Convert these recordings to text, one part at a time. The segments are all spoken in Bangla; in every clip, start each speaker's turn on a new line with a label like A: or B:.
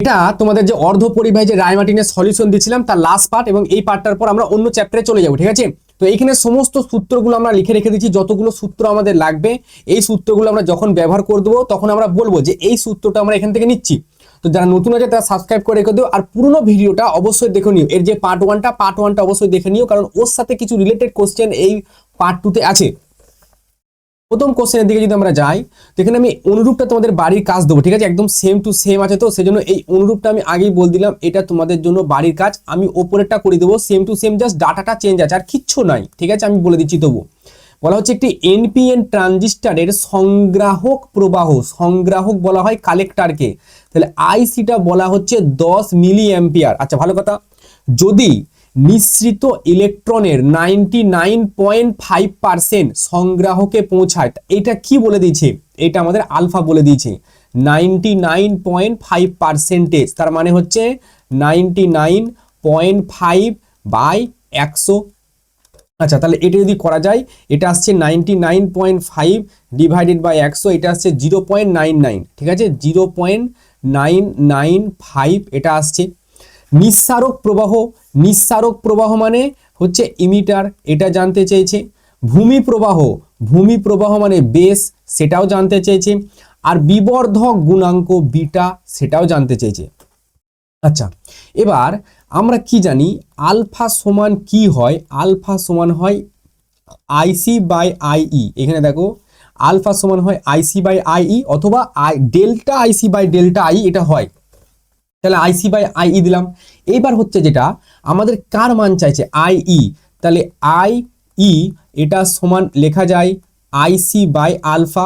A: এটা তোমাদের যে অর্ধ পরিবাহী যে রায়মার্টিনের সলিউশন দিয়েছিলাম তার লাস্ট পার্ট, এবং এই পার্টটার পর আমরা অন্য চ্যাপ্টারে চলে যাব। ঠিক আছে, তো এইখানে সমস্ত সূত্রগুলো আমরা লিখে রেখে দিচ্ছি, যতগুলো সূত্র আমাদের লাগবে এই সূত্রগুলো আমরা যখন ব্যবহার করে দেবো তখন আমরা বলবো যে এই সূত্রটা আমরা এখান থেকে নিচ্ছি। তো যারা নতুন আছে তারা সাবস্ক্রাইব করে রেখে দিও, আর পুরোনো ভিডিওটা অবশ্যই দেখে নিও। এর যে পার্ট ওয়ানটা অবশ্যই দেখে নিও, কারণ ওর সাথে কিছু রিলেটেড কোশ্চেন এই পার্ট টুতে আছে। প্রথম কোশ্চেনের দিকে যদি আমরা যাই, তো এখানে আমি অনুরূপটা তোমাদের বাড়ির কাজ দেবো। ঠিক আছে, একদম সেম টু সেম আছে, তো সেজন্য এই অনুরূপটা আমি আগেই বল দিলাম এটা তোমাদের জন্য বাড়ির কাজ। আমি ওপরেরটা করে দেবো সেম টু সেম, জাস্ট ডাটাটা চেঞ্জ আছে আর কিচ্ছু নাই। ঠিক আছে, আমি বলে দিচ্ছি। তবু বলা হচ্ছে একটি এনপিএন ট্রানজিস্টরের সংগ্রাহক প্রবাহ, সংগ্রাহক বলা হয় কালেক্টরকে, তাহলে আইসিটা বলা হচ্ছে 10 মিলি অ্যাম্পিয়ার। আচ্ছা ভালো কথা, যদি নিঃসৃত ইলেকট্রনের 99.5% সংগ্রাহকে পৌঁছায়, এটা কি বলে দিয়েছে, এটা আমাদের আলফা বলে দিয়েছে 99.5%, তার মানে হচ্ছে 99.5/100। আচ্ছা তাহলে এটা যদি করা যায়, এটা আসছে 99.5 ডিভাইডেড বাই 100, এটা আসছে 0.99। ঠিক আছে, 0.995 এটা আসছে। নিঃসারক প্রবাহ, নিঃসারক প্রবাহ মানে হচ্ছে ইমিটার, এটা জানতে চেয়েছে। ভূমি প্রবাহ, ভূমি প্রবাহ মানে বেস, সেটাও জানতে চেয়েছে। আর বিবর্ধক গুণাঙ্ক বিটা, সেটাও জানতে চেয়েছে। আচ্ছা এবার আমরা কি জানি আলফা সমান কি হয়, আলফা সমান হয় আইসি বাই আইই। এখানে দেখো আলফা সমান হয় আইসি বাই আইই, অথবা delta IC by delta I, এটা হয়। তাহলে আইসি বাই আইই দিলাম। এইবার হচ্ছে যেটা আমাদের কার মান চাইছে, আইই, তাহলে আইই এটা সমান লেখা যায় আইসি বাই আলফা।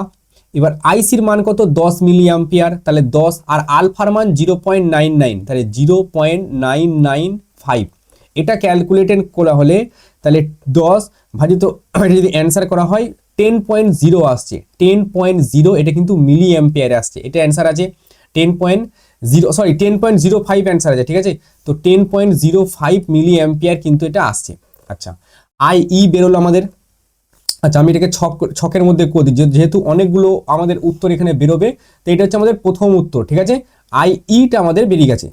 A: এবার আইসির মান কত, 10 মিলি অ্যাম্পিয়ার, তাহলে 10, আর আলফার মান 0.99, তাহলে 0.995। এটা ক্যালকুলেটেড করা হলে তাহলে 10 ভাজিত যদি অ্যান্সার করা হয় 10.0 আসছে, 10.0, এটা কিন্তু মিলি অ্যাম্পিয়ারে আসছে। এটা অ্যান্সার আছে 10.05 অ্যান্সার আছে। ঠিক আছে, তো 10.05 মিলি অ্যাম্পিয়ার কিন্তু এটা আসছে। আচ্ছা আইই বেরোলো আমাদের। আচ্ছা আমি এটাকে ছকের মধ্যে করে দিই, যেহেতু অনেকগুলো আমাদের উত্তর এখানে বেরোবে, তো এটা হচ্ছে আমাদের প্রথম উত্তর। ঠিক আছে, আইইটা আমাদের বেরিয়ে গেছে।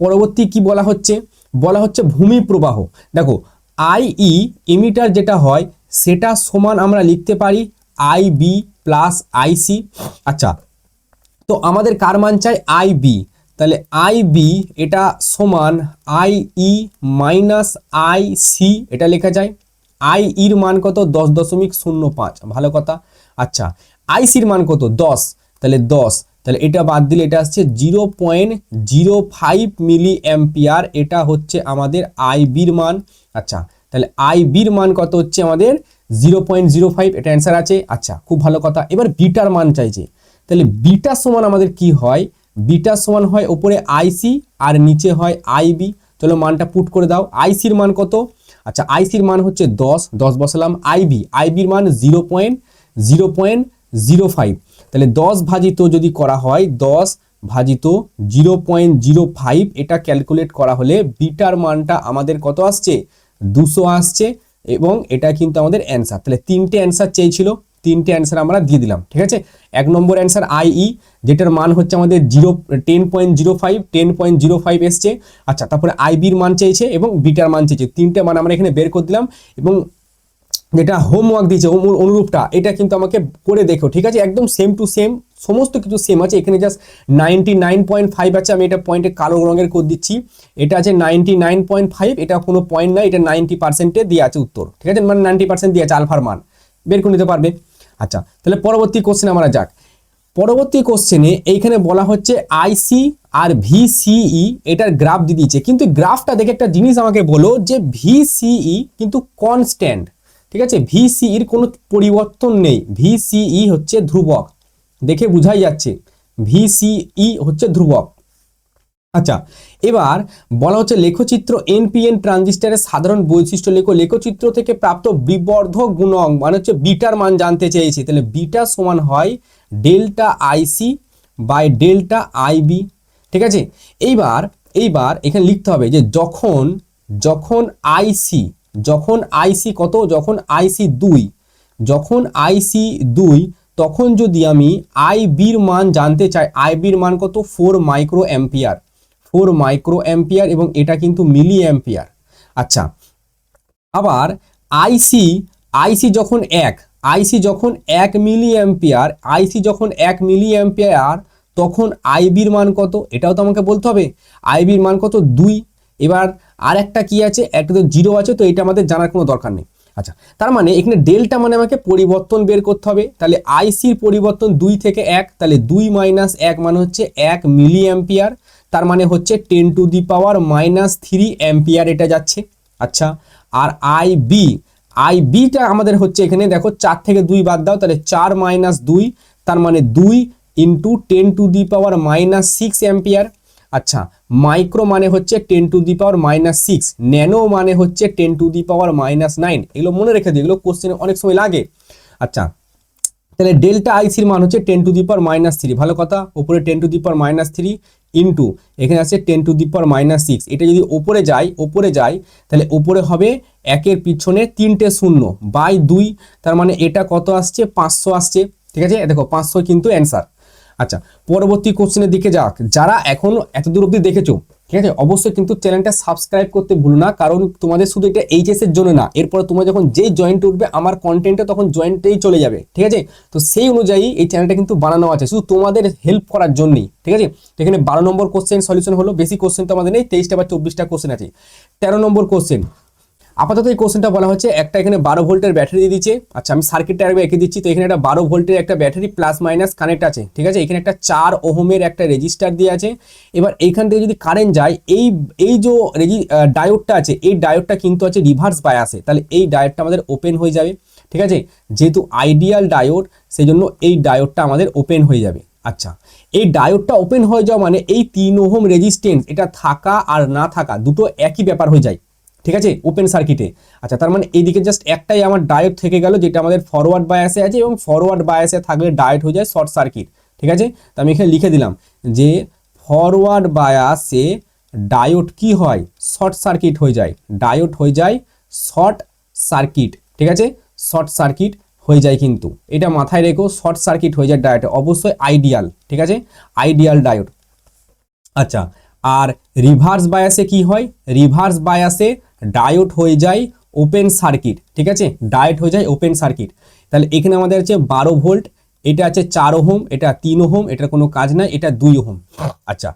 A: পরবর্তী কি বলা হচ্ছে, বলা হচ্ছে ভূমি প্রবাহ। দেখো আইই ইমিটার যেটা হয় সেটা সমান আমরা লিখতে পারি আইবি প্লাস আইসি। আচ্ছা তো আমাদের কার মান চাই, আইবি, তাহলে আইবি এটা সমান আইই মাইনাস আইসি, এটা লেখা যায়। আইইর মান কত, 10.05, ভালো কথা। আচ্ছা আইসির মান কত, 10, তাহলে 10, তাহলে এটা বাদ দিলে এটা আসছে 0.05 মিলি অ্যাম্পিয়ার, এটা হচ্ছে আমাদের আইবির মান। আচ্ছা তাহলে আইবির মান কত হচ্ছে আমাদের 0.05, এটা অ্যান্সার আছে। আচ্ছা খুব ভালো কথা। এবার বিটার মান চাইছে, তাহলে বিটা সমান আমাদের কি হয়, বিটা সমান হয় উপরে আইসি আর নিচে হয় আইবি। চলো মানটা পুট করে দাও। আইসির মান কত, আচ্ছা আইসির মান হচ্ছে 10 বসালাম। আইবির মান 0.05, তাহলে 10 ভাজিত যদি করা হয় 10 ভাজিত 0.05, এটা ক্যালকুলেট করা হলে বিটার মানটা আমাদের কত আসছে, 200 আসছে, এবং এটা কিন্তু আমাদের অ্যান্সার। তাহলে তিনটে অ্যান্সার চেয়েছিল, তিনটে অ্যান্সার আমরা দিয়ে দিলাম। ঠিক আছে, 1 নম্বর অ্যান্সার আইই, যেটার মান হচ্ছে আমাদের 10.05 এসছে। আচ্ছা তারপরে আইবির মান চেয়েছে এবং বিটার মান চেয়েছে, তিনটে মান আমরা এখানে বের করে দিলাম। এবং যেটা হোমওয়ার্ক দিয়েছে অনুরূপটা, এটা কিন্তু আমাকে করে দেখো। ঠিক আছে, একদম সেম টু সেম, সমস্ত কিছু সেম আছে। এখানে জাস্ট 99.5 আছে, আমি এটা পয়েন্টে কালো রঙের করে দিচ্ছি। এটা আছে 99.5, এটা কোনো পয়েন্ট নাই, এটা 90% দিয়ে আছে উত্তর। ঠিক আছে, মানে 90% দিয়ে আছে আলফার মান, বের করে নিতে পারবে। আচ্ছা তাহলে পরবর্তী কোশ্চেন আমরা যাক। পরবর্তী কোশ্চেনে এইখানে বলা হচ্ছে আইসি আর ভিসিই, এটার গ্রাফ দিয়ে দিয়েছে, কিন্তু গ্রাফটা দেখে একটা জিনিস আমাকে বলো যে ভিসিই কিন্তু কনস্ট্যান্ট। ঠিক আছে, ভিসিইর কোনো পরিবর্তন নেই, ভিসিই হচ্ছে ধ্রুবক, দেখে বোঝাই যাচ্ছে ভিসিই হচ্ছে ধ্রুবক। আচ্ছা এবার বলা হচ্ছে লেখচিত্র এনপিএন ট্রানজিস্টরের সাধারণ বৈশিষ্ট্য লেখো। লেখচিত্র থেকে প্রাপ্ত বিবর্ধক গুণক মানে হচ্ছে বিটার মান জানতে চেয়েছি, তাহলে বিটা সমান হয় delta IC by delta IB. ঠিক আছে, এইবার এখানে লিখতে হবে যে যখন আইসি কত, যখন আইসি 2, তখন যদি আমি আইবির মান জানতে চাই, আইবির মান কত 4 মাইক্রো অ্যাম্পিয়ার। 4 মাইক্রো অ্যাম্পিয়ার এবং এটা কিন্তু মিলি অ্যাম্পিয়ার। আচ্ছা, আবার আইসি আইসি যখন এক মিলি অ্যাম্পিয়ার, যখন 1 মিলি অ্যাম্পিয়ার, তখন আইবির মান কত এটাও তো আমাকে বলতে হবে। আইবির মান কত 2। এবার আর একটা কি আছে, একটা তো 0 আছে, তো এটা আমাদের জানার কোনো দরকার নেই। আচ্ছা, তার মানে এখানে ডেল্টা মানে আমাকে পরিবর্তন বের করতে হবে। তাহলে আইসির পরিবর্তন 2 থেকে 1, তাহলে 2 - 1 মানে হচ্ছে 1 মিলি অ্যাম্পিয়ার, তার মানে হচ্ছে 10⁻³ অ্যাম্পিয়ার এটা যাচ্ছে। আচ্ছা, আর আইবিটা আমাদের হচ্ছে এখানে দেখো 4 থেকে 2 বাদ দাও, তাহলে 4 - 2, তার মানে 2 × 10⁻⁻6 অ্যাম্পিয়ার। আচ্ছা, মাইক্রো মানে হচ্ছে 10⁻⁻6, ন্যানো মানে হচ্ছে 10⁻⁻9। এগুলো মনে রেখে দিই, এগুলো কোশ্চেনে অনেক সময় লাগে। আচ্ছা, তাহলে ডেল্টা আইসির মান হচ্ছে 10⁻³ ভালো কথা, উপরে 10⁻³ ইন্টু এখানে আছে 10⁻6। এটা যদি ওপরে যায় তাহলে ওপরে হবে 1-এর পিছনে 3টে 0 বাই 2, তার মানে এটা কত আসছে 500 আসছে। ঠিক আছে, দেখো 500 কিন্তু অ্যান্সার। আচ্ছা, পরবর্তী কোশ্চেনের দিকে যাক। যারা এখনো এত দূর অবধি দেখেছো, ঠিক আছে, অবশ্যই কিন্তু চ্যানেলটা সাবস্ক্রাইব করতে ভুলো না, কারণ তোমাদের শুধু এটা এইচএস এর জন্য না, এরপর তোমরা যখন যেই জয়েন্ট উঠবে আমার কন্টেন্টে তখন জয়েন্টেই চলে যাবে। ঠিক আছে, তো সেই অনুযায়ী এই চ্যানেলটা কিন্তু বানানো আছে শুধু তোমাদের হেল্প করার জন্যই। ঠিক আছে, এখানে 12 নম্বর কোশ্চেন সলিউশন হলো, বেশি কোশ্চেন তো আমাদের নেই, 23টা বা 24টা কোশ্চেন আছে। 13 নম্বর কোশ্চেন আপাতত এই কোশ্চেনটা বলা হচ্ছে, একটা এখানে 12 ভোল্টের ব্যাটারি দিয়ে দিচ্ছে। আচ্ছা, আমি সার্কিটটা আগে এঁকে দিচ্ছি। তো এখানে একটা 12 ভোল্টের একটা ব্যাটারি প্লাস মাইনাস কানেক্ট আছে। ঠিক আছে, এখানে একটা 4 ওহমের একটা রেজিস্টার দিয়ে আছে। এবার এইখান থেকে যদি কারেন্ট যায়, এই যে ডায়োডটা আছে, এই ডায়োডটা কিন্তু আছে রিভার্স বায়াসে, তাহলে এই ডায়োডটা আমাদের ওপেন হয়ে যাবে। ঠিক আছে, যেহেতু আইডিয়াল ডায়োড, সেই জন্য এই ডায়োডটা আমাদের ওপেন হয়ে যাবে। আচ্ছা, এই ডায়োডটা ওপেন হয়ে যাওয়া মানে এই 3 ওহম রেজিস্ট্যান্স এটা থাকা আর না থাকা দুটো একই ব্যাপার হয়ে যায়। ঠিক আছে, ওপেন সার্কিটে। আচ্ছা, তার মানে এইদিকে জাস্ট একটাই আমার ডায়োড থেকে গেল, যেটা আমাদের ফরওয়ার্ড বায়াসে আছে, এবং ফরওয়ার্ড বায়াসে থাকলে ডায়োড হয়ে যায় শর্ট সার্কিট। ঠিক আছে, তো আমি এখানে লিখে দিলাম যে ফরওয়ার্ড বায়াসে ডায়োড কি হয়, শর্ট সার্কিট হয়ে যায়, ডায়োড হয়ে যায় শর্ট সার্কিট। ঠিক আছে, শর্ট সার্কিট হয়ে যায়, কিন্তু এটা মাথায় রেখো, শর্ট সার্কিট হয়ে যায় ডায়োড, অবশ্যই আইডিয়াল। ঠিক আছে, আইডিয়াল ডায়োড। আচ্ছা, আর রিভার্স বায়াসে কি হয়, রিভার্স বায়াসে ডায়োড হয়ে যায় ওপেন সার্কিট। ঠিক আছে, ডায়োড হয়ে যায় ওপেন সার্কিট। তাহলে এখানে আমাদের আছে 12 ভোল্ট, এটা আছে 4 ওহম, এটা 3 ওহম, এটার কোনো কাজ নাই, এটা 2 ওহম। আচ্ছা,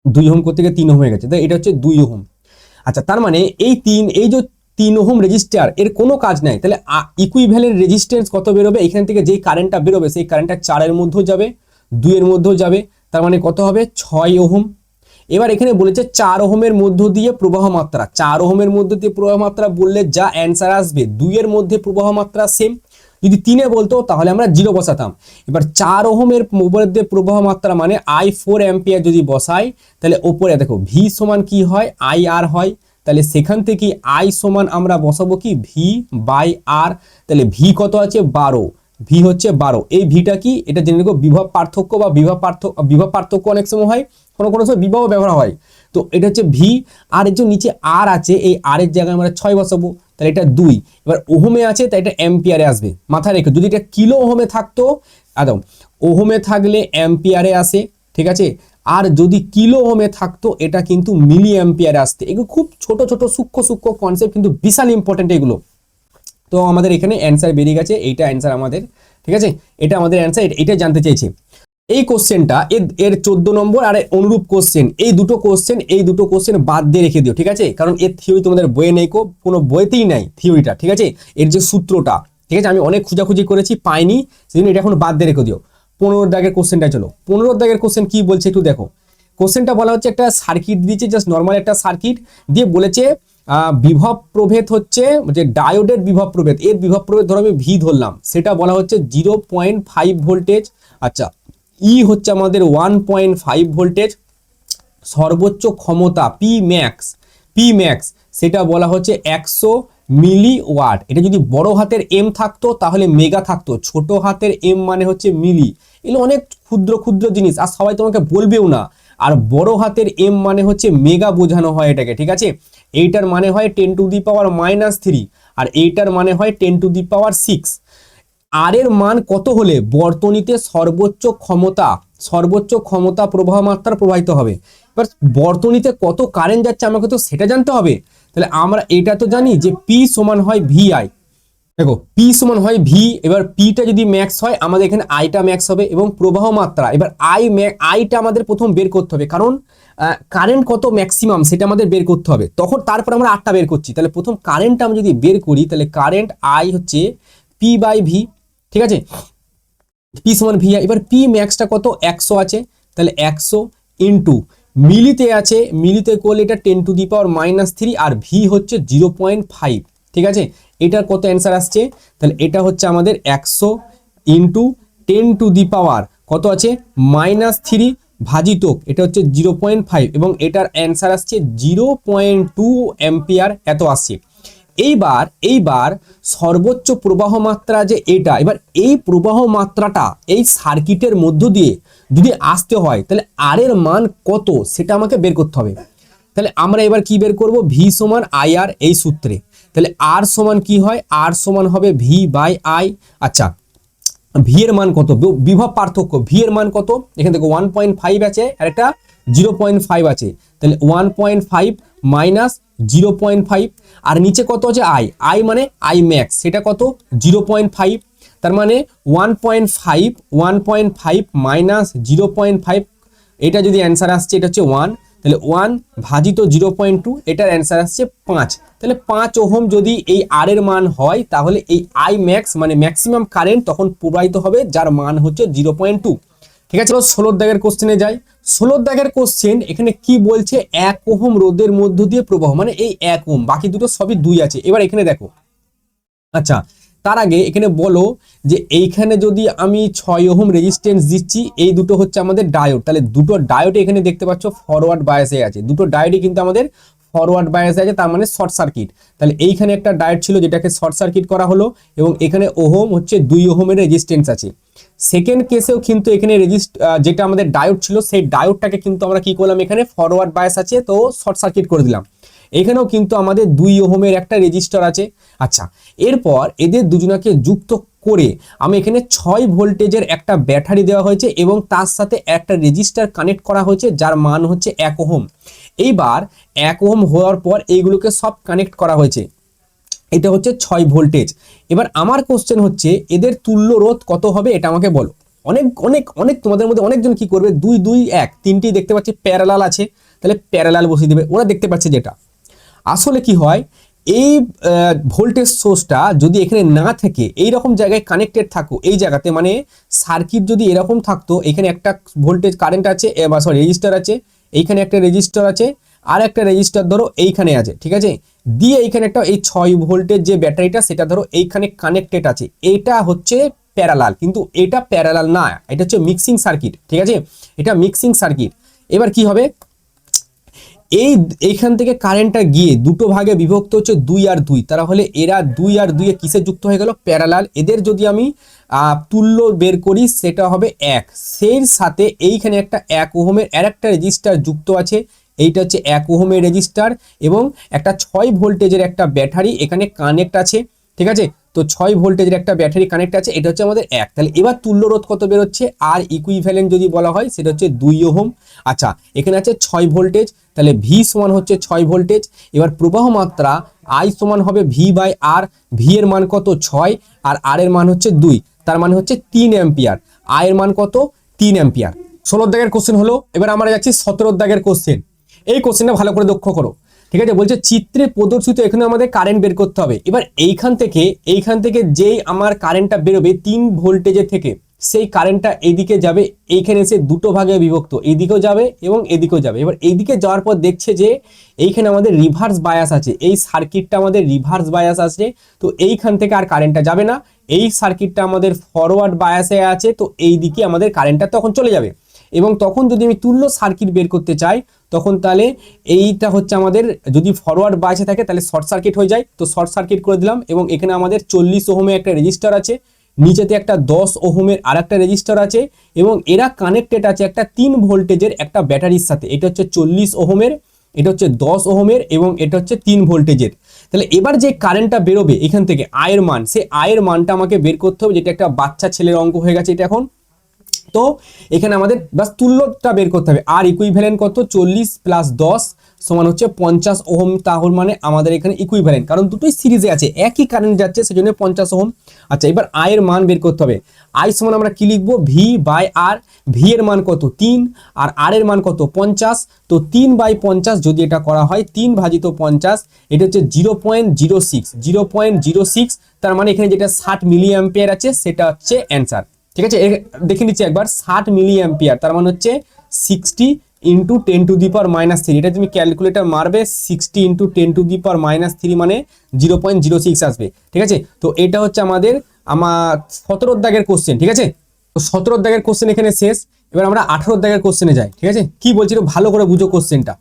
A: 2 ওহম করতে গিয়ে 3 ওহম হয়ে গেছে, তাই এটা হচ্ছে 2 ওহম। আচ্ছা, তার মানে এই যে 3 ওহম রেজিস্টার এর কোনো কাজ নাই, তাহলে ইকুইভ্যালেন্ট রেজিস্ট্যান্স কত বেরোবে, এখান থেকে যেই কারেন্টটা বেরোবে সেই কারেন্টটা 4 এর মধ্যেও যাবে, 2 এর মধ্যেও যাবে, তার মানে কত হবে 6 ওহম। এবার এখানে বলেছে 4 ওহমের মধ্য দিয়ে প্রবাহ মাত্রা, 4 ওহমের মধ্যে দিয়ে প্রবাহ মাত্রা বললে যা অ্যান্সার আসবে 2 এর মধ্যে প্রবাহ মাত্রা সেম। যদি 3-এ বলতো তাহলে আমরা 0 বসাতাম। এবার 4 ওহমের মধ্যে প্রবাহ মাত্রা মানে I4 অ্যাম্পিয়ার যদি বসাই, তাহলে ওপরে দেখো V সমান কি হয়, IR হয়, তাহলে সেখান থেকে I সমান আমরা বসাবো কি V/R। তাহলে V কত আছে 12, V হচ্ছে 12। এই ভিটা কি, এটা জেনে নেবো বিভব পার্থক্য বা বিভব পার্থক্য অনেক সময় হয়, কোনো সময় বিভব ব্যবহার হয়। তো এটা হচ্ছে V, আর এর যে নিচে R আছে, এই R এর জায়গায় আমরা 6 বসাবো, তাহলে এটা 2। এবার ওহমে আছে তাই এটা অ্যাম্পিয়ারে আসবে, মাথায় রেখো। যদি এটা কিলো ওহমে থাকতো, একদম ওহমে থাকলে অ্যাম্পিয়ারে আসে। ঠিক আছে, আর যদি কিলো ওহমে থাকতো এটা কিন্তু মিলি অ্যাম্পিয়ারে আসতে। এগুলো খুব ছোট ছোট সূক্ষ্ম কনসেপ্ট, কিন্তু বিশাল ইম্পর্টেন্ট এগুলো। তো আমাদের এখানে অ্যান্সার বেরিয়ে গেছে, এইটা অ্যান্সার আমাদের। ঠিক আছে, এটা আমাদের অ্যান্সার, এটা জানতে চাইছে। এই কোশ্চেনটা এর 14 নম্বর আর অনুরূপ কোশ্চেন, এই দুটো কোশ্চেন বাদ দিয়ে রেখে দিও। ঠিক আছে, কারণ এর থিওরি তোমাদের বইয়ে নেই, কোনো বইতেই নাই থিওরিটা। ঠিক আছে, এর যে সূত্রটা, ঠিক আছে, আমি অনেক খোঁজাখুঁজি করেছি, পাইনি, সেজন্য এটা এখন বাদ দিয়ে রেখে দিও। 15 দাগের কোশ্চেনটা চলো। 15 দাগের কোশ্চেন কি বলছে একটু দেখো। কোশ্চেনটা বলা হচ্ছে একটা সার্কিট দিয়েছে, জাস্ট নর্মাল একটা সার্কিট দিয়ে বলেছে বিভব প্রভেদ হচ্ছে যে ডায়োডের বিভব প্রভেদ, এর বিভব প্রভেদ ধরো আমি ভি ধরলাম, সেটা বলা হচ্ছে 0.5 ভোল্টেজ। আচ্ছা, ই হচ্ছে আমাদের 1.5 ভোল্টেজ, সর্বোচ্চ ক্ষমতা পি ম্যাক্স সেটা বলা হচ্ছে 100 মিলি ওয়াট। এটা যদি বড় হাতের এম থাকতো তাহলে মেগা থাকতো, ছোট হাতের এম মানে হচ্ছে মিলি। এগুলো অনেক ক্ষুদ্র জিনিস, আর সবাই তোমাকে বলবেও না। আর বড় হাতের এম মানে হচ্ছে মেগা বোঝানো হয় এটাকে। ঠিক আছে, এইটার মানে হয় 10⁻³ আর এইটার মানে হয় 10⁻⁶। আর এর মান কত হলে বর্তনীতে সর্বোচ্চ ক্ষমতা প্রবাহ মাত্রা প্রবাহিত হবে। এবার বর্তনীতে কত কারেন্ট যাচ্ছে আমাকে তো সেটা জানতে হবে। তাহলে আমরা এটা তো জানি যে পি সমান হয় VI। দেখো পি সমান হয় ভি, এবার পিটা যদি ম্যাক্স হয় আমাদের এখানে আইটা ম্যাক্স হবে এবং প্রবাহ মাত্রা, এবার আইটা আমাদের প্রথম বের করতে হবে, কারণ কারেন্ট কত ম্যাক্সিমাম সেটা আমাদের বের করতে হবে। তখন তারপর আমরা আটটা বের করছি, তাহলে প্রথম কারেন্টটা আমি যদি বের করি তাহলে কারেন্ট আই হচ্ছে পি বাই ভি, ঠিক আছে, পি সমান ভি। এবার পি ম্যাক্সটা কত 100 আছে, তাহলে 100 ইন্টু মিলিতে আছে, মিলিতে করলে এটা 10⁻³ আর ভি হচ্ছে 0.5, ঠিক আছে। এটার কত অ্যান্সার আসছে, তাহলে এটা হচ্ছে আমাদের 100 ইন্টু 10⁻, কত আছে -3 ভাজিত এটা হচ্ছে 0.5 এবং এটার অ্যান্সার আসছে 0.2 অ্যাম্পিয়ার এত আসছে। এইবার সর্বোচ্চ প্রবাহ মাত্রা যে এটা, এবার এই প্রবাহ মাত্রাটা এই সার্কিটের মধ্য দিয়ে যদি আসতে হয় তাহলে আর এর মান কত সেটা আমাকে বের করতে হবে। তাহলে আমরা এবার কি বের করব, ভি সমান আই আর এই সূত্রে। তাহলে আর সমান কি হয়, আর সমান হবে ভি বাই আই। আচ্ছা ভি এর মান কত, বিভব পার্থক্য ভি এর মান কত, এখানে দেখো 1.5 আছে আর একটা 0.5 আছে, তাহলে 1.5 মাইনাস 0.5 আর নিচে কত আছে আই মানে আই ম্যাক্স, সেটা কত 0.5, তার মানে 1.5 মাইনাস 0.5, এটা যদি অ্যান্সার আসছে এটা হচ্ছে 1, তাহলে 1 ভাজিত 0.2 এটার অ্যান্সার আসছে 5। তাহলে 5 ওহম যদি এই আর এর মান হয় তাহলে এই আই ম্যাক্স মানে ম্যাক্সিমাম কারেন্ট তখন প্রবাহিত হবে যার মান হচ্ছে 0.2, ঠিক আছে। 16 দাগের কোশ্চেনে যাই। 16 দাগের কোশ্চেন এখানে কি বলছে, 1 ওহম রোধের মধ্য দিয়ে প্রবাহ, মানে এই 1 ওহম, বাকি দুটো সবই 2 আছে। এবার এখানে দেখো, আচ্ছা তার আগে এখানে বলো যে এইখানে যদি আমি 6 ওহম রেজিস্ট্যান্স দিচ্ছি, এই দুটো হচ্ছে আমাদের ডায়োড, তাহলে দুটো ডায়োড এখানে দেখতে পাচ্ছ ফরওয়ার্ড বায়াসে আছে, দুটো ডায়োডই কিন্তু আমাদের ফরওয়ার্ড বায়াসে আছে, তার মানে শর্ট সার্কিট। তাহলে এইখানে একটা ডায়োড ছিল যেটাকে শর্ট সার্কিট করা হলো এবং এখানে ওহম হচ্ছে 2 ওহমের রেজিস্ট্যান্স আছে। সেকেন্ড কেসেও কিন্তু এখানে যেটা আমাদের ডায়োড ছিল সেই ডায়োডটাকে কিন্তু আমরা কি করলাম, এখানে ফরওয়ার্ড বায়াস আছে তো শর্ট সার্কিট করে দিলাম। এখানেও কিন্তু আমাদের 2 ওহমের একটা রেজিস্টার আছে। আচ্ছা এরপর এদের দুজনাকে যুক্ত করে আমি এখানে 6 ভোল্টেজের একটা ব্যাটারি দেওয়া হয়েছে এবং তার সাথে একটা রেজিস্টার কানেক্ট করা হয়েছে যার মান হচ্ছে 1 ওহম। এইবার 1 ওহম হওয়ার পর এইগুলোকে সব কানেক্ট করা হয়েছে, এটা হচ্ছে 6 ভোল্টেজ। এবার আমার কোশ্চেন হচ্ছে এদের তুল্য রোধ কত হবে এটা আমাকে বলো। অনেক অনেক অনেক তোমাদের মধ্যে অনেকজন কি করবে, 2 2 1 তিনটেই দেখতে পাচ্ছি প্যারালাল আছে, তাহলে প্যারালাল বসিয়ে দেবে, ওরা দেখতে পাচ্ছে যেটা। আসলে কি হয়, এই ভোল্টেজ সোর্সটা যদি এখানে না থেকে এই রকম জায়গায় কানেক্টেড থাকো, এই জায়গাতে মানে সার্কিট যদি এরকম থাকতো, এখানে একটা ভোল্টেজ কারেন্ট আছে বা সরি রেজিস্টার আছে, এইখানে একটা রেজিস্টার আছে আর একটা রেজিস্টার ধরো এইখানে আছে, ঠিক আছে, দিয়ে এইখানে একটা এই 6 ভোল্টের যে ব্যাটারিটা সেটা ধরো এইখানে কানেক্টেড আছে, এটা হচ্ছে প্যারালাল, কিন্তু এটা প্যারালাল না, এটা হচ্ছে মিক্সিং সার্কিট, ঠিক আছে, এটা মিক্সিং সার্কিট। এবার কি হবে, এইখান থেকে কারেন্টটা গিয়ে দুটো ভাগে বিভক্ত হচ্ছে 2 আর 2, তাহলে এরা 2 আর 2 এ কিসে যুক্ত হয়ে গেল, প্যারালাল। এদের যদি আমি তুল্য বের করি সেটা হবে 1, সেই সাথে এইখানে একটা 1 ওহমের আর একটা রেজিস্টার যুক্ত আছে, এইটা হচ্ছে 1 ওহমের রেজিস্টার এবং একটা 6 ভোল্টেজের একটা ব্যাটারি এখানে কানেক্ট আছে, ঠিক আছে। তো 6 ভোল্টেজের একটা ব্যাটারি কানেক্ট আছে, এটা হচ্ছে আমাদের 1। তাহলে এবার তুল্য রোধ কত বেরোচ্ছে, আর ইকুইভ্যালেন্ট যদি বলা হয় সেটা হচ্ছে 2 ওহম। আচ্ছা এখানে আছে 6 ভোল্টেজ, তাহলে ভি সমান হচ্ছে 6 ভোল্টেজ। এবার প্রবাহ মাত্রা আই সমান হবে ভি বাই আর, ভি এর মান কত 6 আর এর মান হচ্ছে 2, তার মানে হচ্ছে 3 অ্যাম্পিয়ার, আই এর মান কত 3 অ্যাম্পিয়ার। 16 দাগের কোশ্চেন হলো। এবার আমরা যাচ্ছি 17 দাগের কোশ্চেন। এই কোশ্চেনটা ভালো করে লক্ষ্য করো, ঠিক আছে। বলছে চিত্রে প্রদর্শিত এখানে আমাদের কারেন্ট বের করতে হবে। এবার এইখান থেকে যেই আমার কারেন্টটা বেরোবে 3 ভোল্টেজের থেকে, সেই কারেন্টটা এইদিকে যাবে, এইখানে এসে দুটো ভাগে বিভক্ত, এইদিকেও যাবে এবং এদিকেও যাবে। এবার এইদিকে যাওয়ার পর দেখছে যে এইখানে আমাদের রিভার্স বায়াস আছে, এই সার্কিটটা আমাদের রিভার্স বায়াস আছে, তো এইখান থেকে আর কারেন্টটা যাবে না, এই সার্কিটটা আমাদের ফরওয়ার্ড বায়াসে আছে, তো এই দিকে আমাদের কারেন্টটা তখন চলে যাবে। এবং তখন যদি আমি তুল্য সার্কিট বের করতে চাই তখন তাহলে এইটা হচ্ছে আমাদের, যদি ফরওয়ার্ড বায়াসে থাকে তাহলে শর্ট সার্কিট হয়ে যায়, তো শর্ট সার্কিট করে দিলাম। এবং এখানে আমাদের 40 ওহমের একটা রেজিস্টার আছে, নিচেতে একটা 10 ওহমের আর একটা রেজিস্টার আছে এবং এরা কানেক্টেড আছে একটা 3 ভোল্টেজের একটা ব্যাটারির সাথে, এটা হচ্ছে 40 ওহমের, এটা হচ্ছে 10 ওহমের এবং এটা হচ্ছে 3 ভোল্টেজের। তাহলে এবার যে কারেন্টটা বেরোবে এখান থেকে আয়ের মান, সেই আয়ের মানটা আমাকে বের করতে হবে, যেটা একটা বাচ্চা ছেলের অঙ্ক হয়ে গেছে এটা এখন। তো এখানে আমাদের বাস তুল্যটা বের করতে হবে। আর ইকুইভ্যালেন্ট কত, 40 প্লাস 10 সমান হচ্ছে 50 ওহম। তাহলে মানে আমাদের এখানে ইকুইভ্যালেন্ট, কারণ দুটোই সিরিজে আছে, একই কারেন্ট যাচ্ছে, সেজন্য 50 ওহম। আচ্ছা, এবার আয়ের মান বের করতে হবে। আই সমান আমরা কি লিখবো, ভি বাই আর। ভি এর মান কত, 3, আর আর এর মান কত, 50। তো 3/50 যদি এটা করা হয়, 3 ভাজিত 50, এটা হচ্ছে 0.06, 0.06। তার মানে এখানে যেটা 60 মিলি অ্যাম্পিয়ার আছে সেটা হচ্ছে অ্যান্সার। ঠিক আছে, দেখে নিচ্ছি একবার, 60 মিলি অ্যাম্পিয়ার তার মানে হচ্ছে 60 ইন্টু 10⁻³ এটা তুমি ক্যালকুলেটার মারবে, 60 ইন্টু 10⁻³ মানে 0.06 আসবে। ঠিক আছে, তো এটা হচ্ছে আমার 17 দাগের কোশ্চেন। ঠিক আছে, তো 17 দাগের কোশ্চেন এখানে শেষ। এবার আমরা 18 দাগের কোশ্চেনে যাই। ঠিক আছে, কি বলছি ভালো করে বুঝো কোশ্চেনটা।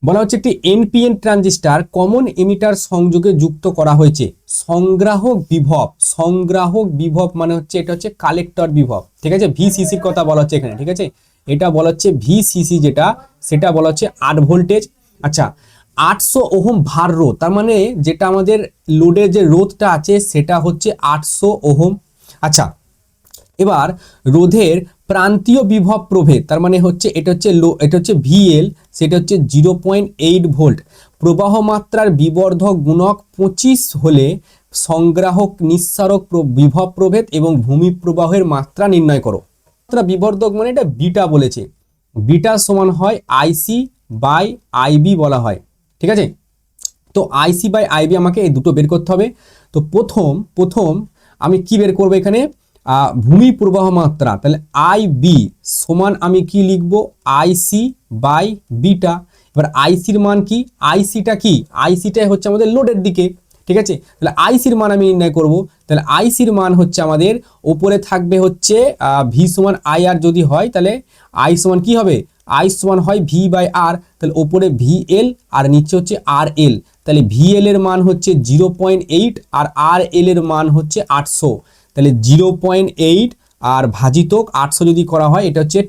A: বলা হচ্ছে একটি এনপিএন ট্রানজিস্টার কমন এমিটার সংযোগে যুক্ত করা হয়েছে। সংগ্রাহক বিভব, সংগ্রাহক বিভব মানে হচ্ছে এটা হচ্ছে কালেক্টর বিভব। ঠিক আছে, ভিসিসির কথা বলা হচ্ছে এখানে। ঠিক আছে, এটা বলা হচ্ছে ভিসিসি, যেটা সেটা বলা হচ্ছে 8 ভোল্টেজ। আচ্ছা, 800 ওহম ভার রোধ, তার মানে যেটা আমাদের লোডের যে রোধটা আছে সেটা হচ্ছে 800 ওহম। আচ্ছা, এবার রোধের প্রান্তীয় বিভব প্রভেদ, তার মানে হচ্ছে এটা হচ্ছে ভিএল, সেটা হচ্ছে 0.8 ভোল্ট। প্রবাহ মাত্রার বিবর্ধক গুণক 25 হলে সংগ্রাহক নিঃসারক বিভব প্রভেদ এবং ভূমি প্রবাহের মাত্রা নির্ণয় করো। মাত্রা বিবর্ধক মানে এটা বিটা বলেছে, বিটা সমান হয় আইসি বাই আইবি বলা হয়। ঠিক আছে, তো আইসি বাই আইবি আমাকে এই দুটো বের করতে হবে। তো প্রথম আমি কি বের করবো এখানে, ভূমি প্রবাহ মাত্রা, তাহলে আই বি সমান আমি কি লিখবো, আইসি বাই বিটা। এবার আইসির মান কি, আইসিটা কি, আইসিটাই হচ্ছে আমাদের লোডের দিকে। ঠিক আছে, তাহলে আইসির মান আমি নির্ণয় করব। তাহলে আইসির মান হচ্ছে আমাদের ওপরে থাকবে হচ্ছে ভি সমান আই আর, যদি হয় তাহলে আই সমান কি হবে, আই সমান হয় ভি বাই আর, তাহলে ওপরে ভি এল আর নিচে হচ্ছে আর এল। তাহলে ভি এল এর মান হচ্ছে 0.8 আর আর এল এর মান হচ্ছে 800। তাহলে 0.8 আর ভাজিতক 800 যদি করা হয়, এটা হচ্ছে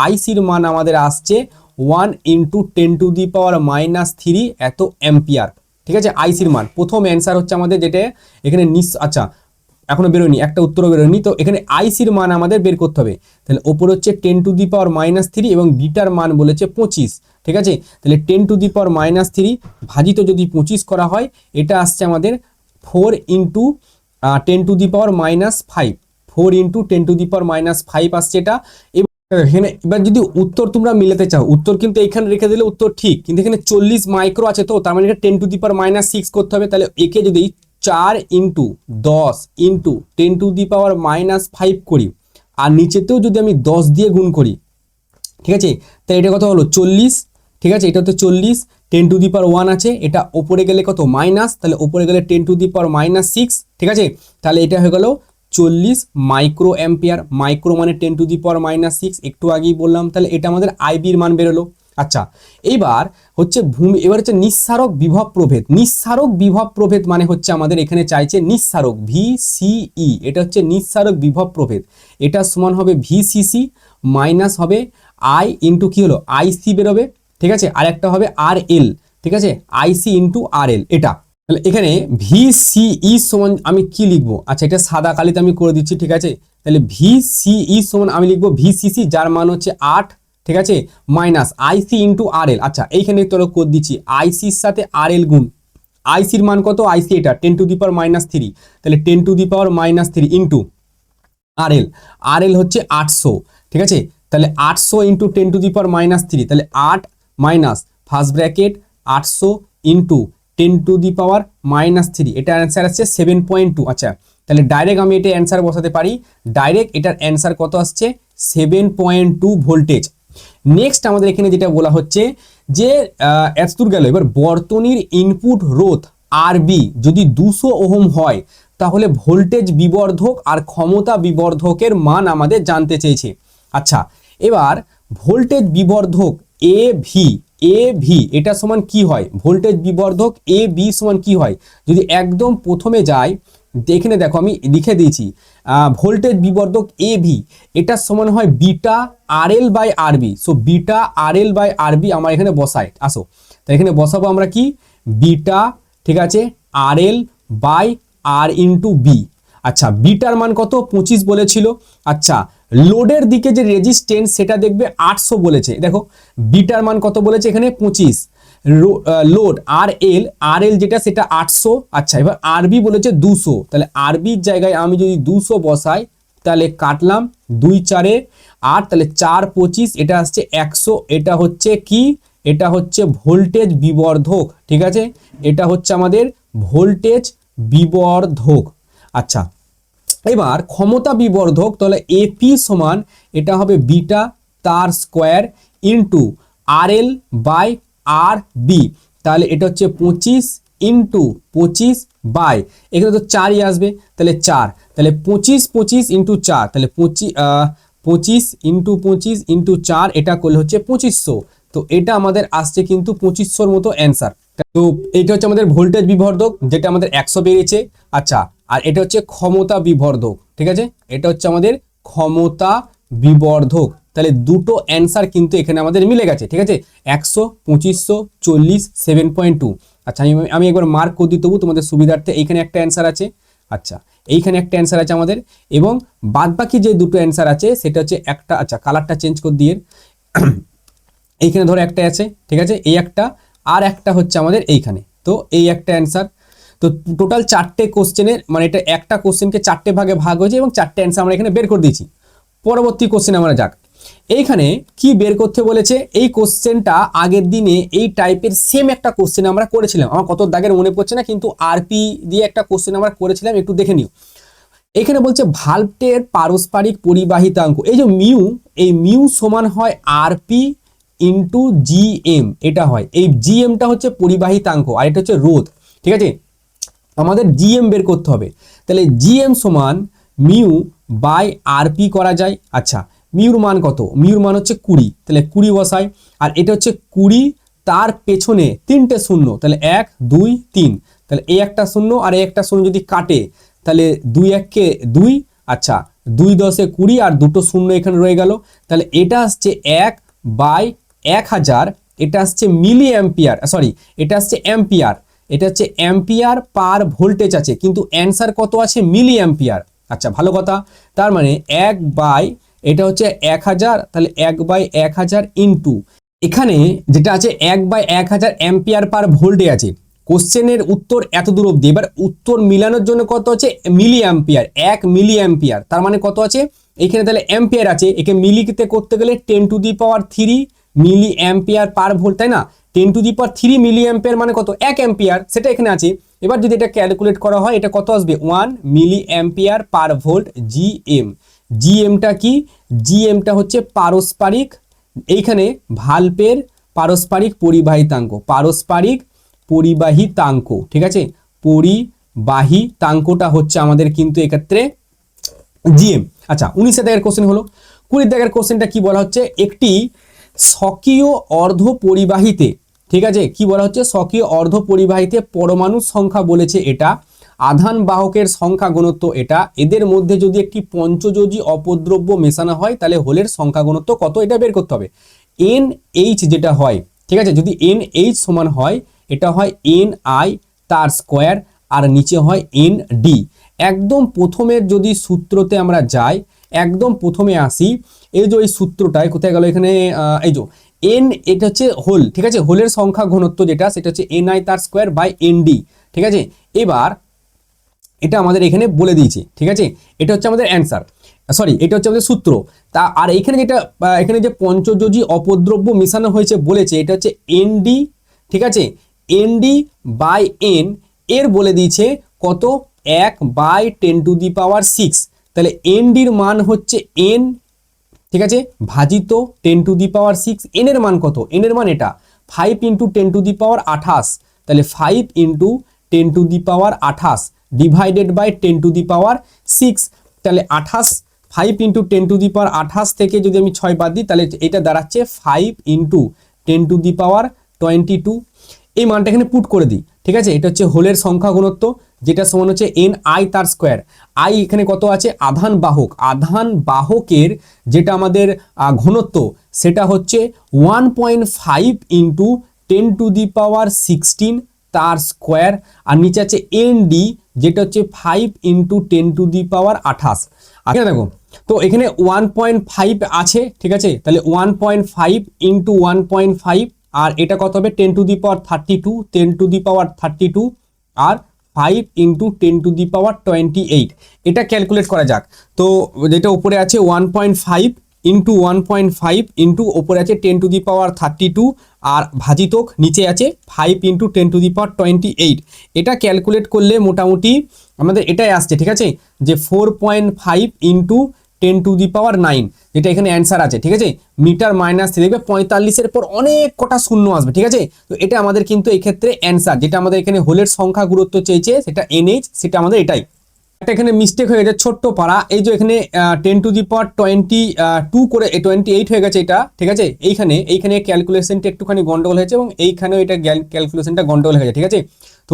A: আইসির মান আমাদের আসছে 1 × 10⁻³ এত অ্যাম্পিয়ার। ঠিক আছে, আইসির মান প্রথম অ্যান্সার হচ্ছে আমাদের, যেটা এখানে আচ্ছা এখনো বেরোয়নি, একটা উত্তরও বেরোয়নি। তো এখানে আইসির মান আমাদের বের করতে হবে। তাহলে ওপর হচ্ছে 10⁻³ এবং বিটার মান বলেছে 25। ঠিক আছে, তাহলে 10⁻³ ভাজিত যদি 25 করা হয়, এটা আসছে আমাদের 4 × 10⁻⁵, 4 × 10⁻⁵ আসছে এটা। এখানে এবার যদি উত্তর তোমরা মিলাতে চাও, উত্তর কিন্তু এখানে রেখে দিলে উত্তর ঠিক, কিন্তু এখানে 40 মাইক্রো আছে, তো তার মানে এটা 10⁻⁶ করতে হবে। তাহলে একে যদি 4 × 10 × 10⁻⁵ করি, আর নিচেতেও যদি আমি 10 দিয়ে গুণ করি, ঠিক আছে, তাহলে এটা কত হলো 40। ঠিক আছে, এটা হচ্ছে 40, 10⁻⁻1 আছে, এটা ওপরে গেলে কত মাইনাস, তাহলে ওপরে গেলে 10⁻⁻6। ঠিক আছে, তাহলে এটা হয়ে গেল 40 মাইক্রো অ্যাম্পিয়ার। মাইক্রো মানে 10⁻⁻6, একটু আগেই বললাম। তাহলে এটা আমাদের আইবির মান বেরোলো। আচ্ছা, এবার হচ্ছে এবার হচ্ছে নিঃসারক বিভব প্রভেদ। নিঃসারক বিভব প্রভেদ মানে হচ্ছে আমাদের এখানে চাইছে নিঃসারক ভিসিই, এটা হচ্ছে নিঃসারক বিভব প্রভেদ। এটা সমান হবে ভিসিসি মাইনাস হবে আই ইন্টু কি হলো আইসি বেরোবে। ঠিক আছে, আর একটা হবে আর এল। ঠিক আছে, আইসি ইন্টু আর এল এটা। তাহলে এখানে ভিসিই সমান আমি কি লিখবো, আচ্ছা এটা সাদা কালিতে আমি করে দিচ্ছি। ঠিক আছে, তাহলে ভিসিই সমান আমি লিখবো ভিসিসি, যার মান হচ্ছে 8। ঠিক আছে, মাইনাস আইসি ইন্টু আর এল। আচ্ছা, এইখানে তোর করে দিচ্ছি আইসির সাথে আর এল গুণ। আইসির মান কত, আইসি এটা 10⁻⁻3, তাহলে 10⁻⁻3 ইন্টু আর এল হচ্ছে 800। ঠিক আছে, তাহলে 800 ইন্টু 10⁻⁻3, তাহলে 8 মাইনাস ফার্স্ট ব্র্যাকেট 800 ইন্টু 10⁻⁻3, এটা অ্যান্সার আসছে 7.2। আচ্ছা, তাহলে ডাইরেক্ট আমি এটা অ্যান্সার বসাতে পারি। ডাইরেক্ট এটার অ্যান্সার কত আসছে, 7.2 ভোল্টেজ। নেক্সট আমাদের এখানে যেটা বলা হচ্ছে যে এতদূর গেল, এবার বর্তনীর ইনপুট রোধ আরবি যদি 200 ওহম হয়, তাহলে ভোল্টেজ বিবর্ধক আর ক্ষমতা বিবর্ধকের মান আমাদের জানতে চেয়েছে। আচ্ছা, এবার ভোল্টেজ বিবর্ধক এ ভি এটা সমান কি হয়, ভোল্টেজ বিবর্ধক এ বি সমান কি হয়, যদি একদম প্রথমে যাই, এখানে দেখো আমি লিখে দিয়েছি ভোল্টেজ বিবর্ধক এ ভি, এটা সমান হয় beta R L by RB. So beta R L by RB আমার এখানে বসায়, আসো, তাই এখানে বসাবো আমরা কি বিটা। ঠিক আছে, আর L by R into B. আচ্ছা বিটার মান কত 25 বলেছিল। আচ্ছা লোডের দিকে যে রেজিস্ট্যান্স সেটা দেখবে 800 বলেছে, দেখো বিটার মান কত বলেছে এখানে 25, লোড আর এল যেটা সেটা 800। আচ্ছা এবার আরবি বলেছে 200, তাহলে আরবির জায়গায় আমি যদি 200 বসাই তাহলে কাটলাম 2 4 8, তাহলে 4 25, এটা আসছে 100। এটা হচ্ছে কি, এটা হচ্ছে ভোল্টেজ বিবর্ধক, ঠিক আছে, এটা হচ্ছে আমাদের ভোল্টেজ বিবর্ধক। আচ্ছা এবার ক্ষমতা বিবর্ধক, তাহলে এপি সমান এটা হবে বিটা তার square into R L by R B, তাহলে এটা হচ্ছে 25 ইন্টু 25 বাই, এখানে তো 4ই আসবে, তাহলে 4, তাহলে 25 25 ইন্টু 4, তাহলে 25 ইন্টু 25 ইন্টু 4, এটা করলে হচ্ছে 2500। তো এটা আমাদের আসছে কিন্তু 2500-র মতো অ্যান্সার। তো এটা হচ্ছে আমাদের ভোল্টেজ বিবর্ধক, যেটা আমাদের 100 বেরিয়েছে। আচ্ছা আর এটা হচ্ছে ক্ষমতা বিবর্ধক, ঠিক আছে, এটা হচ্ছে আমাদের ক্ষমতা বিবর্ধক। তাহলে দুটো অ্যান্সার কিন্তু এখানে আমাদের মিলে গেছে, ঠিক আছে, 100 2500 40 7.2। আচ্ছা আমি একবার মার্ক করে দিই তবু তোমাদের সুবিধার্থে, এইখানে একটা অ্যান্সার আছে। আচ্ছা এইখানে একটা অ্যান্সার আছে আমাদের, এবং বাদবাকি যে দুটো অ্যান্সার আছে সেটা হচ্ছে একটা, আচ্ছা কালারটা চেঞ্জ করে দিয়ে এইখানে ধরো একটা আছে, ঠিক আছে, এই একটা, আর একটা হচ্ছে আমাদের এইখানে, তো এই একটা অ্যান্সার। তো টোটাল 4টে কোশ্চেনের মানে এটা একটা কোশ্চেনকে 4টে ভাগে ভাগ হয়েছে এবং 4টে অ্যান্সার আমরা এখানে বের করে দিয়েছি। পরবর্তী কোশ্চেন আমরা যাক, এইখানে কি বের করতে বলেছে, এই কোশ্চেনটা আগের দিনে এই টাইপের সেম একটা কোশ্চেন আমরা করেছিলাম, আমার কত দাগের মনে পড়ছে না, কিন্তু আরপি দিয়ে একটা কোশ্চেন আমরা করেছিলাম, একটু দেখে নিও। এখানে বলছে ভাল্বের পারস্পরিক পরিবাহিতাঙ্ক, এই যে মিউ, এই মিউ সমান হয় আরপি ইন্টু জিএম, এটা হয়, এই জিএমটা হচ্ছে পরিবাহিতাঙ্ক আর এটা হচ্ছে রোধ, ঠিক আছে, আমাদের জিএম বের করতে হবে। তাহলে জিএম সমান মিউ বাই আরপি করা যায়। আচ্ছা মিউর মান কত, মিউর মান হচ্ছে 20, তাহলে 20 বসাই, আর এটা হচ্ছে 20, তার পেছনে 3টে শূন্য, তাহলে 1 2 3, তাহলে এই একটা শূন্য আর এই একটা শূন্য যদি কাটে তাহলে 2 1 কে 2, আচ্ছা 2 10 20 আর দুটো শূন্য এখানে রয়ে গেল, তাহলে এটা আসছে 1 বাই 1000, এটা আসছে মিলি অ্যাম্পিয়ার, সরি এটা আসছে অ্যাম্পিয়ার, এটা হচ্ছে অ্যাম্পিয়ার পার ভোল্টেজ আছে, কিন্তু অ্যান্সার কত আছে মিলি অ্যাম্পিয়ার। আচ্ছা ভালো কথা, তার মানে 1 বাই এটা হচ্ছে 1000, তাহলে 1 বাই 1000 ইন্টু এখানে যেটা আছে 1 বাই 1000 অ্যাম্পিয়ার পার ভোল্টে আছে। কোশ্চেনের উত্তর এত দূর অবধি, এবার উত্তর মিলানোর জন্য কত আছে মিলি অ্যাম্পিয়ার, 1 মিলি অ্যাম্পিয়ার, তার মানে কত আছে এখানে তাহলে অ্যাম্পিয়ার আছে, একে মিলিতে করতে গেলে 10⁻³ মিলি অ্যাম্পিয়ার পার ভোল্ট, তাই না, 10⁻³ মিলি অ্যাম্পিয়ার মানে কত 1 অ্যাম্পিয়ার, সেটা এখানে আছে। এবার যদি এটা ক্যালকুলেট করা হয় এটা কত আসবে 1 milliampere per volt gm. জিএমটা কি, জিএমটা হচ্ছে পারস্পরিক, এইখানে ভাল্বের পারস্পরিক পরিবাহিতাঙ্ক, পারস্পরিক পরিবাহিতাঙ্ক, ঠিক আছে, পরিবাহিতাঙ্কটা হচ্ছে আমাদের কিন্তু এক্ষেত্রে জিএম। আচ্ছা 19 দাগের কোশ্চেন হলো, 20 দাগের কোশ্চেনটা কি বলা হচ্ছে, একটি স্বকীয় অর্ধ পরিবাহিতে, ঠিক আছে, কি বলা হচ্ছে স্বকীয় অর্ধ পরিবাহিতে পরমাণুর সংখ্যা বলেছে এটা, আধান বাহকের সংখ্যা ঘনত্ব এটা, এদের মধ্যে যদি একটি পঞ্চযোজী অপদ্রব্য মেশানো হয় তাহলে হোলের সংখ্যা ঘনত্ব কত, এটা বের করতে হবে। NH যেটা হয়, ঠিক আছে, যদি NH সমান হয় এটা হয় NI তার স্কোয়ার আর নিচে হয় ND। একদম প্রথমের যদি সূত্রতে আমরা যাই, একদম প্রথমে আসি, এই যে ওই সূত্রটায় কোথায় গেল এখানে, এই যে এন, এটা হচ্ছে হোল, ঠিক আছে, হোলের সংখ্যা ঘনত্ব যেটা সেটা হচ্ছে NI তার স্কোয়ার বাই ND, ঠিক আছে। এবার এটা আমাদের এখানে বলে দিয়েছে, ঠিক আছে, এটা হচ্ছে আমাদের অ্যান্সার, সরি এটা হচ্ছে আমাদের সূত্র। তা আর এখানে যেটা এখানে যে পঞ্চযোজী অপদ্রব্য মেশানো হয়েছে বলেছে এটা হচ্ছে ND, ঠিক আছে, ND বাই N, এর বলে দিয়েছে কত 1 বাই 10⁶, তাহলে NDর মান হচ্ছে N, ঠিক আছে, ভাজিত 10⁶, N এর মান কত, N এর মান এটা 5 × 10⁻28, তাহলে 5 × 10⁻28 ডিভাইডেড বাই 10⁶, তাহলে 28, 5 × 10⁻28 থেকে যদি আমি 6 বাদ দিই তাহলে এটা দাঁড়াচ্ছে 5 × 10⁻22, এই মানটা এখানে পুট করে দিই, ঠিক আছে, এটা হচ্ছে হোলের সংখ্যা ঘনত্ব যেটা সমান হচ্ছে NI তার স্কোয়ার, আই এখানে কত আছে আধান বাহক, আধান বাহকের যেটা আমাদের ঘনত্ব সেটা হচ্ছে 1.5 × 10⁻16 তার স্কোয়ার, আর নিচে আছে ND যেটা হচ্ছে 5 ইন্টু 10⁻28। আচ্ছা দেখো, তো এখানে 1.5 আছে, ঠিক আছে, তাহলে 1.5 ইন্টু 1.5, আর এটা কত হবে 10⁻32, 10⁻32, আর 5 ইন্টু 10⁻28, এটা ক্যালকুলেট করা যাক। তো যেটা উপরে আছে 1.5 ইন্টু 1.5 ইন্টু ওপরে আছে 10⁻32, আর ভাজিতক নিচে আছে 5 ইন্টু 10⁻28, এটা ক্যালকুলেট করলে মোটামুটি আমাদের এটাই আসছে, ঠিক আছে, যে 4.5 ইন্টু 10⁹, যেটা এখানে অ্যান্সার আছে, ঠিক আছে। মিটার মাইনাস দেখবে 45-এর পর অনেক কটা শূন্য আসবে, ঠিক আছে। তো এটা আমাদের কিন্তু এই ক্ষেত্রে অ্যান্সার, যেটা আমাদের এখানে হোলের সংখ্যা গুরুত্ব চেয়েছে সেটা NH, সেটা আমাদের এটাই। একটা এখানে মিস্টেক হয়ে গেছে, ছোট্ট পাড়া, এই যে এখানে 10⁻22 করে 28 হয়ে গেছে এটা, ঠিক আছে। এইখানে ক্যালকুলেশনটা একটুখানি গন্ডগোল হয়েছে, এবং এইখানেও এটা ক্যালকুলেশনটা গন্ডগোল হয়ে গেছে, ঠিক আছে। তো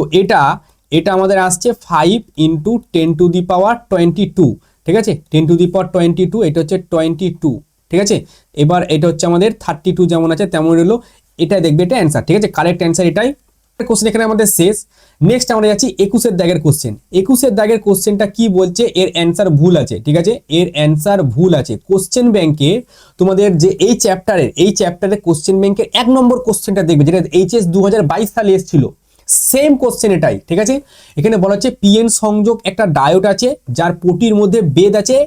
A: এটা আমাদের আসছে 5 ইন্টু 10⁻22, ঠিক আছে, 10⁻22, এটা হচ্ছে 22, ঠিক আছে। এবার এটা হচ্ছে আমাদের 32 যেমন আছে তেমন রইলো, এটা দেখবে এটা অ্যান্সার, ঠিক আছে, কারেক্ট অ্যান্সার এটাই। কোশ্চেন এখানে আমাদের শেষ। নেক্সট আমরা যাচ্ছি 21-এর দাগের কোশ্চেন। 21-এর দাগের কোশ্চেনটা কি বলছে, এর অ্যান্সার ভুল আছে, ঠিক আছে, এর অ্যান্সার ভুল আছে। কোশ্চেন ব্যাংকে তোমাদের যে এই চ্যাপ্টারের কোশ্চেন ব্যাংকের 1 নম্বর কোশ্চেনটা দেখবে, যেটা HS 2022 সালে এসেছিল, সেম কোশ্চেন এটাই, ঠিক আছে। এখানে বলা হচ্ছে PN সংযোগ একটা ডায়োড আছে যার পটির মধ্যে বেদ আছে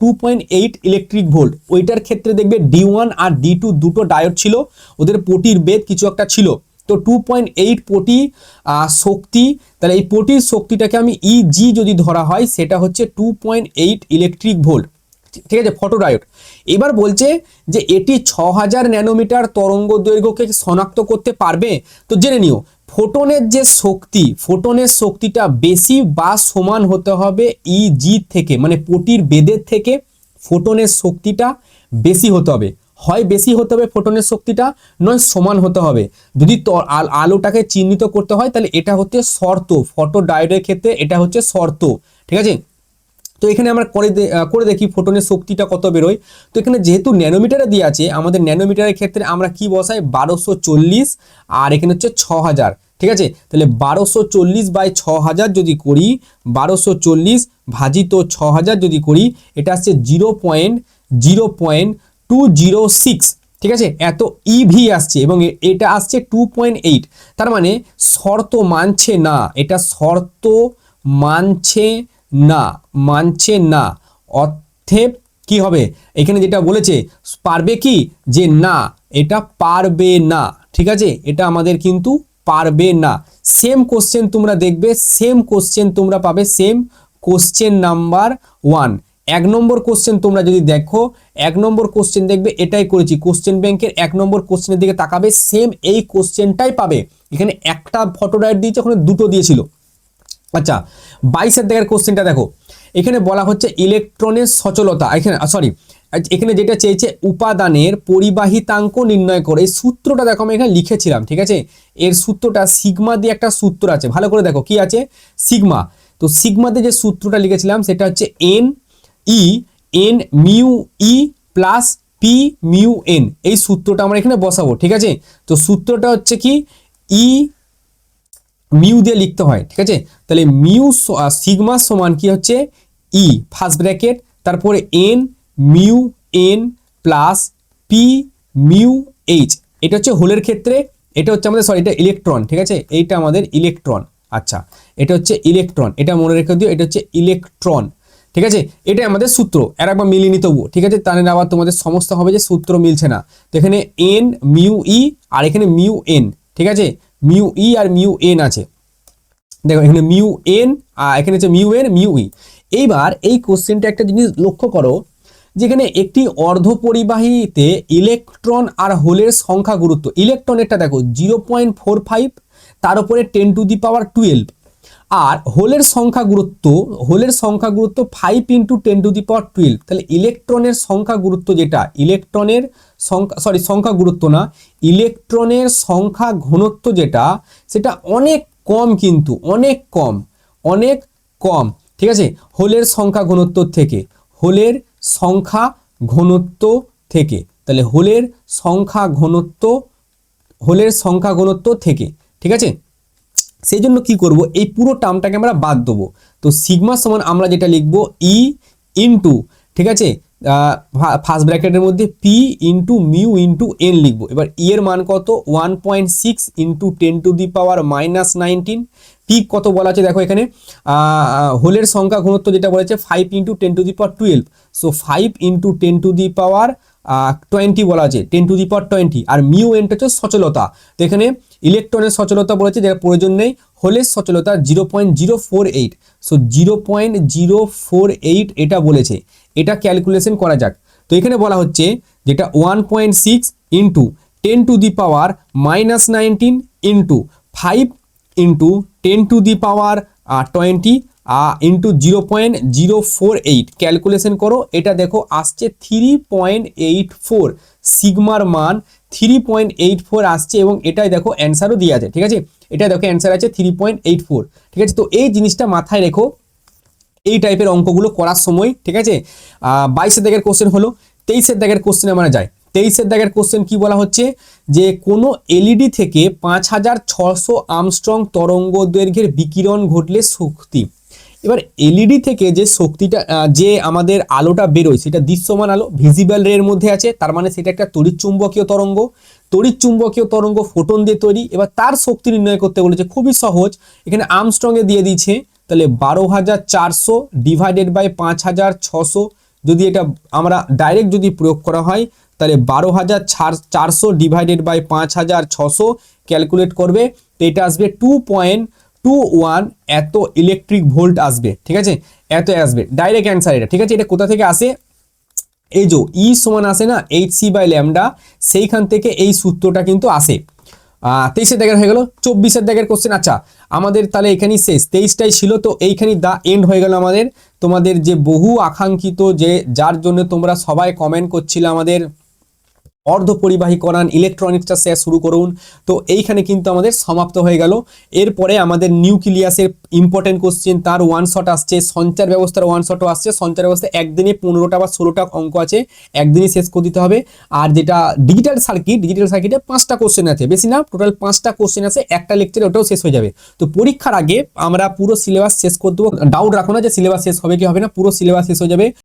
A: 2.8 ইলেকট্রিক ভোল্ট। ওইটার ক্ষেত্রে দেখবে D1 আর D2 দুটো ডায়োড ছিল, ওদের পটির বেদ কিছু একটা ছিল। তো 2.8 পটি শক্তি, তাহলে এই পটির শক্তিটাকে আমি EG যদি ধরা হয় সেটা হচ্ছে 2.8 ইলেকট্রিক ভোল্ট, ঠিক আছে, ফটোডায়োড। এবার বলছে যে এটি 6000 ন্যানোমিটার তরঙ্গ দৈর্ঘ্যকে শনাক্ত করতে পারবে। তো জেনে নিও, ফোটনের শক্তিটা বেশি বা সমান হতে হবে EG থেকে, মানে পটির বেদের থেকে ফোটনের শক্তিটা বেশি হতে হবে, হয় বেশি হতে হবে ফোটনের শক্তিটা, নয় সমান হতে হবে। যদি আলোটাকে চিহ্নিত করতে হয় তাহলে এটা হচ্ছে শর্ত, ফটোডায়োডের ক্ষেত্রে এটা হচ্ছে শর্ত, ঠিক আছে। তো এখানে আমরা করে দেখি ফোটনের শক্তিটা কত বেরোয়। তো এখানে যেহেতু ন্যানোমিটারে দিয়ে আছে, আমাদের ন্যানোমিটারের ক্ষেত্রে আমরা কি বসাই 1240, আর এখানে হচ্ছে 6000, ঠিক আছে। তাহলে 1240 বাই 6000 যদি করি, 1240 ভাজিত 6000 যদি করি, এটা আসছে 0.206, ঠিক আছে, এত EV আসছে, এবং এটা আসছে 2.8। তার মানে শর্ত মানছে না, এটা শর্ত মানছে না, অতএব কি হবে, এখানে যেটা বলেছে পারবে কি, যে না, এটা পারবে না, ঠিক আছে, এটা আমাদের কিন্তু পারবে না। সেম কোশ্চেন তোমরা দেখবে, সেম কোশ্চেন তোমরা পাবে, সেম কোশ্চেন নাম্বার 1। 1 নম্বর কোশ্চেন তোমরা যদি দেখো, 1 নম্বর কোশ্চেন দেখবে এটাই করেছি, কোশ্চেন ব্যাংকের 1 নম্বর কোশ্চেনের দিকে তাকাবে, সেম এই কোশ্চেনটাই পাবে। এখানে একটা ফটোডায়োড দিয়েছে, ওখানে দুটো দিয়েছিল। আচ্ছা, 22-এর দাগের কোশ্চেনটা দেখো, এখানে বলা হচ্ছে ইলেকট্রনের সচলতা, এখানে যেটা চেয়েছে উপাদানের পরিবাহিতাঙ্ক নির্ণয় করে। এই সূত্রটা দেখো আমি এখানে লিখেছিলাম, ঠিক আছে, এর সূত্রটা সিগমা দিয়ে একটা সূত্র আছে, ভালো করে দেখো কি আছে, সিগমা। তো সিগমা দিয়ে যে সূত্রটা লিখেছিলাম সেটা হচ্ছে N মিউ ই প্লাস পি মিউ এন, এই সূত্রটা আমরা এখানে বসাবো, ঠিক আছে। তো সূত্রটা হচ্ছে কি ই মিউ দিয়ে লিখতে হয়, ঠিক আছে। তাহলে মিউ সিগমা সমান কি হচ্ছে ই ফার্স্ট ব্র্যাকেট, তারপরে N mu N plus P mu H, এটা হচ্ছে হোলের ক্ষেত্রে, এটা হচ্ছে আমাদের এটা ইলেকট্রন, ঠিক আছে, এইটা আমাদের ইলেকট্রন। আচ্ছা, এটা হচ্ছে ইলেকট্রন, এটা মনে রেখে দিও, এটা হচ্ছে ইলেকট্রন, ঠিক আছে। এটাই আমাদের সূত্র, আর একবার মিলিয়ে নিতে হবো, ঠিক আছে, তাহলে আবার তোমাদের সমস্যা হবে যে সূত্র মিলছে না। তো এখানে এন মিউ ই আর এখানে মিউ এন, ঠিক আছে, মিউ ই আর মিউ এন আছে, দেখো এখানে মিউ এন আর এখানে হচ্ছে মিউ এন মিউ ই। এইবার এই কোশ্চেনটা একটা জিনিস লক্ষ্য করো, যেখানে একটি অর্ধপরিবাহীতে ইলেকট্রন আর হোলের সংখ্যা গুরুত্ব, ইলেকট্রনেরটা দেখো 0.45, তার উপরে 10⁻12, আর হোলের সংখ্যা গুরুত্ব 5 ইন্টু 10⁻12। তাহলে ইলেকট্রনের সংখ্যা গুরুত্ব, যেটা ইলেকট্রনের সংখ্যা গুরুত্ব না, ইলেকট্রনের সংখ্যা ঘনত্ব যেটা, সেটা অনেক কম, কিন্তু অনেক কম, ঠিক আছে, হোলের সংখ্যা ঘনত্ব থেকে, তাহলে হোলের সংখ্যা ঘনত্ব থেকে, ঠিক আছে। সেই জন্য কি করব, এই পুরো টার্মটাকে আমরা বাদ দেবো। তো সিগমা সমান আমরা যেটা লিখবো ই ইন্টু, ঠিক আছে, ফার্স্ট ব্র্যাকেটের মধ্যে P into mu into N লিখবো। এবার ই এর মান কত, 1.6 ইন্টু 10⁻⁻19। পি কত বলা আছে দেখো এখানে, হোলের সংখ্যা ঘনত্ব যেটা বলেছে 5 ইন্টু 10⁻12। সো 5 ইন্টু 10⁻20 বলা আছে, 10⁻20। আর মিউ এনটা হচ্ছে সচলতা। তো এখানে ইলেকট্রনের সচলতা বলেছে, যেটা প্রয়োজন নেই। হোলের সচলতা 0.048। সো 0.048 এটা বলেছে, এটা ক্যালকুলেশন করা যাক। তো এখানে বলা হচ্ছে যেটা 1.6 into 10⁻⁻19 into 5 into 10⁻20 into 0.048 calculation করো। এটা দেখো আসছে 3.84, সিগমার মান 3.84 আসছে, এবং এটাই দেখো অ্যান্সারও দিয়ে আছে। ঠিক আছে, এটা দেখো অ্যান্সার আছে 3.84। ঠিক আছে, তো এই জিনিসটা মাথায় রেখো এই টাইপের অঙ্কগুলো করার সময়। ঠিক আছে, 22 দাগের কোশ্চেন হলো। 23 দাগের কোশ্চেনে আমরা যাই। 23 দাগের কোশ্চেন কি বলা হচ্ছে, যে কোনো এলইডি থেকে 5600 আর্মস্ট্রং তরঙ্গ দৈর্ঘ্যের বিকিরণ ঘটলে শক্তি। এবার এলইডি থেকে যে শক্তিটা, যে আমাদের আলোটা বেরোয় সেটা দৃশ্যমান আলো, ভিজিবল রে এর মধ্যে আছে, তার মানে সেটা একটা তড়িৎচুম্বকীয় তরঙ্গ। তড়িৎচুম্বকীয় তরঙ্গ ফোটন দিয়ে তৈরি। এবার তার শক্তি নির্ণয় করতে বলেছে, খুবই সহজ। এখানে আর্মস্ট্রং এ দিয়ে দিয়েছে, তাহলে 12400 ডিভাইডেড বাই 5600। যদি এটা আমরা ডাইরেক্ট যদি প্রয়োগ করা হয়, তাহলে 12400 ডিভাইডেড বাই 5600 ক্যালকুলেট করবে, তো এটা আসবে 2.21 এত ইলেকট্রিক ভোল্ট আসবে। ঠিক আছে, এত আসবে ডাইরেক্ট অ্যান্সার এটা। ঠিক আছে, এটা কোথা থেকে আসে, এই যে ই সমান আসে না hc/λ, সেইখান থেকে এই সূত্রটা কিন্তু আসে। 23 দাগের হয়ে গেল। 24 দাগের কোশ্চেন। আচ্ছা, আমাদের তাহলে এখানেই শেষ, 23টাই ছিল, তো এইখানেই দা এন্ড হয়ে গেল আমাদের। তোমাদের যে বহু আকাঙ্ক্ষিত, যে যার জন্য তোমরা সবাই কমেন্ট করছিলে আমাদের অর্ধপরিবাহীকরণ ইলেকট্রনিক্সটা শেষ শুরু করুন, তো এইখানে কিন্তু আমাদের সমাপ্ত হয়ে গেল। এরপরে আমাদের নিউক্লিয়াসের ইম্পর্টেন্ট কোশ্চেন, তার ওয়ান শট আসছে, সঞ্চার ব্যবস্থার ওয়ান শটও আসছে। সঞ্চার ব্যবস্থা একদিনে 15টা বা 16টা অঙ্ক আছে, একদিনই শেষ করে দিতে হবে। আর যেটা ডিজিটাল সার্কিটে 5টা কোশ্চেন আছে, বেশি না, টোটাল 5টা কোশ্চেন আছে, একটা লেকচারে ওটাও শেষ হয়ে যাবে। তো পরীক্ষার আগে আমরা পুরো সিলেবাস শেষ করে দেবো। ডাউট রাখো না যে সিলেবাস শেষ হবে কি হবে না, পুরো সিলেবাস শেষ হয়ে যাবে।